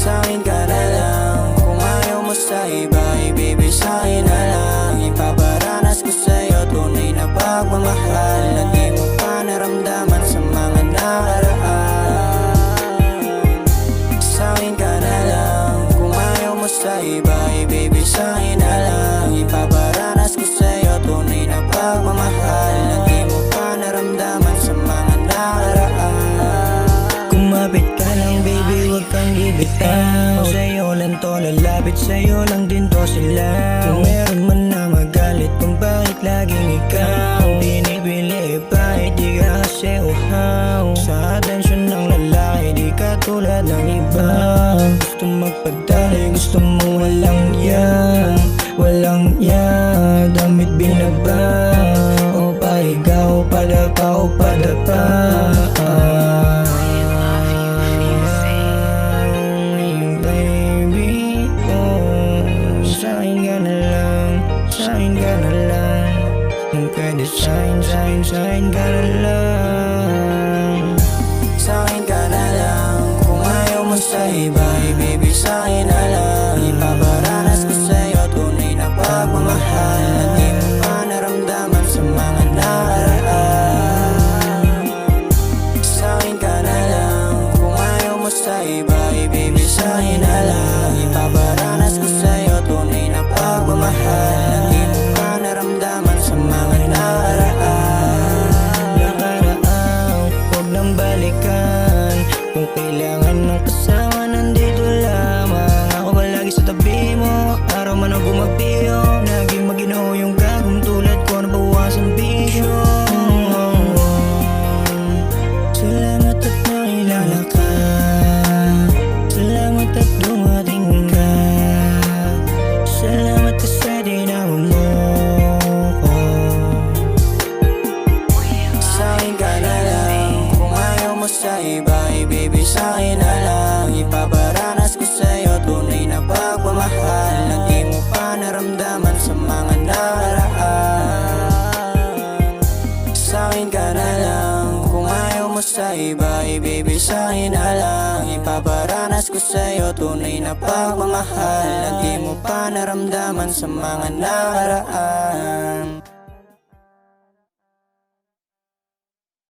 Sa'kin ka na lang. Kung ayaw mo sa iba, baby sa'kin na lang. Ipaparanas ko sa'yo tunay na pagmamahal na di mo pa naramdaman sa mga nakaraan. Sa'kin ka na lang. Kung ayaw mo sa iba, baby sa'kin na lang. Ipaparanas ko sa'yo tunay na pagmamahal na di mo pa naramdaman sa mga nakaraan. Kumapit ka lang baby, huwag kang bibitaw. Sa'yo lang to lalapit, sa'yo lang din to sila. Kung meron man na magalit kung bakit laging ikaw pinipili pa, di ka kasi uhaw sa atensyon ng lalaki, di ka tulad ng iba. Gusto magpadali, gusto mo walang yan, walang yan. Damit binaba, o pahiga, o padapa, o padapa. Baby, oh, sa'kin ka na lang, sa'kin ka na lang. Kung pwede sa'kin ka na lang. Sa'kin ka na lang. Kung ayaw mo sa iba, baby sa'kin na lang. Ipaparanas ko sa'yo tunay na pagmamahal na di mo pa naramdaman sa mga nakaraan. Sa'kin ka na lang. Kung ayaw mo sa iba, baby sa'kin na lang. Ipaparanas ko sa'yo tunay na pagmamahal na di mo pa naramdaman sa mga nakaraan. Nakaraan, huwag nang balikan. Kung kailangan ng kasama, nandito lamang. Ako palagi sa tabi mo, araw man o gumabi, oh. Naging maginoo yung gagawin tulad ko, nabawasan bisyo. Salamat at nakilala ka, salamat at dumating ka, salamat kasi dinama mo ko. Sa'kin ka na lang. Kung ayaw mo sa iba, baby sa'kin na lang. Ipaparanas ko sa'yo tunay na pagmamahal na di mo pa naramdaman sa mga nakaraan. Sa'kin ka na lang. Kung ayaw mo sa iba, baby sa'kin na lang. Ipaparanas ko sa'yo tunay na pagmamahal na di mo pa naramdaman sa mga nakaraan.